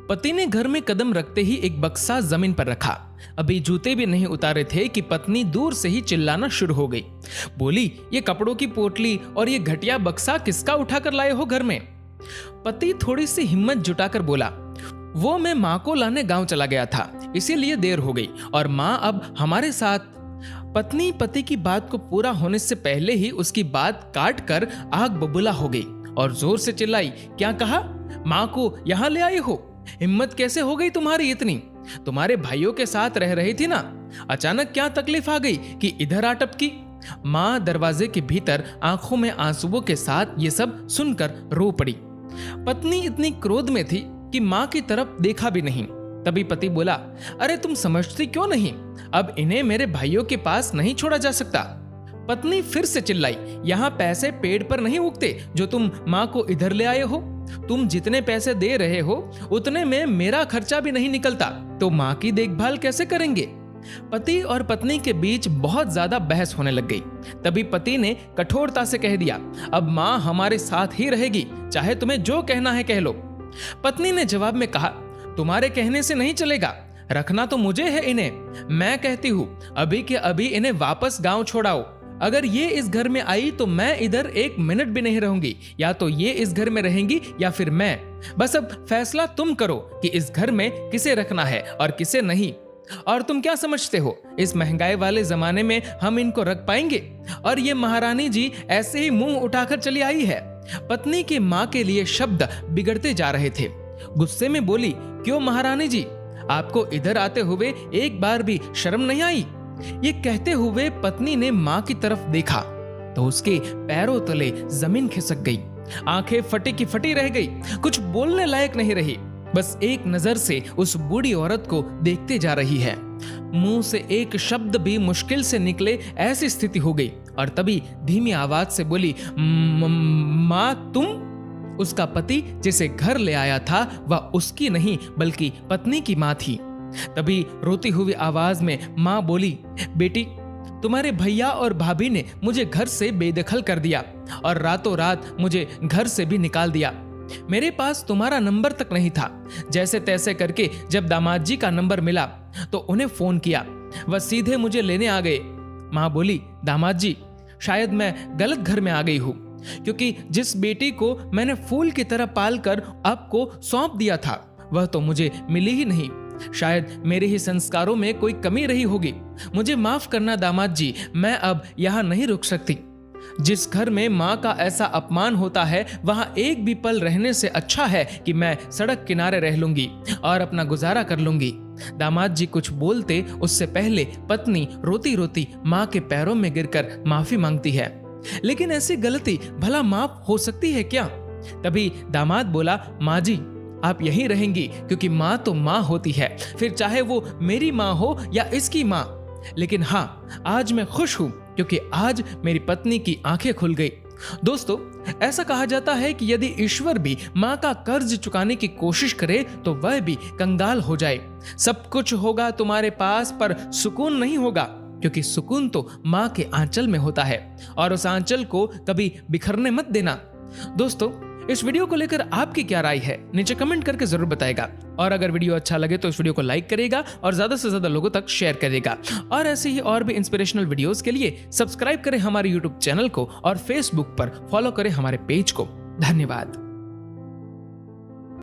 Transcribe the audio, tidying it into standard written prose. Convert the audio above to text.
पति ने घर में कदम रखते ही एक बक्सा जमीन पर रखा। अभी जूते भी नहीं उतारे थे कि पत्नी दूर से ही चिल्लाना शुरू हो गई। बोली, ये कपड़ों की पोटली और ये घटिया बक्सा किसका उठाकर लाए हो घर में? पति थोड़ी सी हिम्मत जुटाकर बोला, वो मैं माँ को लाने गांव चला गया था, इसीलिए देर हो गई और माँ अब हमारे साथ। पत्नी पति की बात को पूरा होने से पहले ही उसकी बात काट कर आग बबूला हो गई और जोर से चिल्लाई, क्या कहा? माँ को यहाँ ले आई हो? हिम्मत कैसे हो गई तुम्हारी इतनी? तुम्हारे भाइयों के साथ रह रही थी ना, अचानक क्या तकलीफ आ गई कि इधर आ टपकी? माँ दरवाजे के भीतर आंखों में आंसुओं के साथ ये सब सुनकर रो पड़ी। पत्नी इतनी क्रोध में थी कि माँ की तरफ देखा भी नहीं। तभी पति बोला, अरे तुम समझती क्यों नहीं? अब इन्हें मेरे भाइयों के पास नहीं छोड़ा जा सकता। पत्नी फिर से चिल्लाई, यहाँ पैसे पेड़ पर नहीं उगते जो तुम माँ को इधर ले आए हो। तुम जितने पैसे दे रहे हो उतने में मेरा खर्चा भी नहीं निकलता, तो माँ की देखभाल कैसे करेंगे? पति और पत्नी के बीच बहुत ज्यादा बहस होने लग गई। तभी पति ने कठोरता से कह दिया, अब माँ हमारे साथ ही रहेगी, चाहे तुम्हें जो कहना है कह लो। पत्नी ने जवाब में कहा, तुम्हारे कहने से नहीं चलेगा, रखना तो मुझे है इन्हें। मैं कहती हूँ अभी के अभी इन्हें वापस गांव छोड़ाओ। अगर ये इस घर में आई तो मैं इधर एक मिनट भी नहीं रहूंगी, या तो ये इस घर में रहेंगी या फिर मैं। बस अब फैसला तुम करो कि इस घर में किसे रखना है और किसे नहीं। और तुम क्या समझते हो, इस महंगाई वाले जमाने में हम इनको रख पाएंगे? और ये महारानी जी ऐसे ही मुंह उठाकर चली आई है। पत्नी के माँ के लिए शब्द बिगड़ते जा रहे थे। गुस्से में बोली, क्यों महारानी जी, आपको इधर आते हुए एक बार भी शर्म नहीं आई? ये कहते हुए पत्नी ने माँ की तरफ देखा तो उसके पैरों तले जमीन खिसक गई। आंखें फटी की फटी रह गई, कुछ बोलने लायक नहीं रही। बस एक नजर से उस बूढ़ी औरत को देखते जा रही है। मुंह से एक शब्द भी मुश्किल से निकले ऐसी स्थिति हो गई। और तभी धीमी आवाज से बोली, माँ तुम? उसका पति जिसे घर ले आया था वह उसकी नहीं बल्कि पत्नी की माँ थी। तभी रोती हुई आवाज में माँ बोली, बेटी तुम्हारे भैया और भाभी ने मुझे घर से बेदखल कर दिया और रातों रात मुझे घर से भी निकाल दिया। मेरे पास तुम्हारा नंबर तक नहीं था। जैसे तैसे करके जब दामाद जी का नंबर मिला तो उन्हें फोन किया, वह सीधे मुझे लेने आ गए। माँ बोली, दामाद जी शायद मैं गलत घर में आ गई हूँ, क्योंकि जिस बेटी को मैंने फूल की तरह पाल कर आपको सौंप दिया था वह तो मुझे मिली ही नहीं। शायद मेरे ही संस्कारों में कोई कमी रही होगी। मुझे माफ करना दामाद जी, मैं अब यहाँ नहीं रुक सकती। जिस घर में माँ का ऐसा अपमान होता है वहां एक भी पल रहने से अच्छा है कि मैं सड़क किनारे रह लूंगी और अपना गुजारा कर लूंगी। दामाद जी कुछ बोलते उससे पहले पत्नी रोती रोती माँ के पैरों में गिरकर माफी मांगती है। लेकिन ऐसी गलती भला माफ हो सकती है क्या? तभी दामाद बोला, माँ जी आप यहीं रहेंगी, क्योंकि माँ तो माँ होती है, फिर चाहे वो मेरी माँ हो या इसकी माँ। लेकिन हाँ, आज मैं खुश हूं क्योंकि आज मेरी पत्नी की आंखें खुल गई। दोस्तों, ऐसा कहा जाता है कि यदि ईश्वर भी माँ का कर्ज चुकाने की कोशिश करे तो वह भी कंगाल हो जाए। सब कुछ होगा तुम्हारे पास पर सुकून नहीं होगा, क्योंकि सुकून तो माँ के आंचल में होता है और उस आंचल को कभी बिखरने मत देना। दोस्तों, इस वीडियो को लेकर आपकी क्या राय है नीचे कमेंट करके जरूर बताएगा। और अगर वीडियो अच्छा लगे तो इस वीडियो को लाइक करेगा और ज्यादा से ज्यादा लोगों तक शेयर करेगा। और ऐसे ही और भी इंस्पिरेशनल वीडियोस के लिए सब्सक्राइब करें हमारे यूट्यूब चैनल को और फेसबुक पर फॉलो करें हमारे पेज को। धन्यवाद।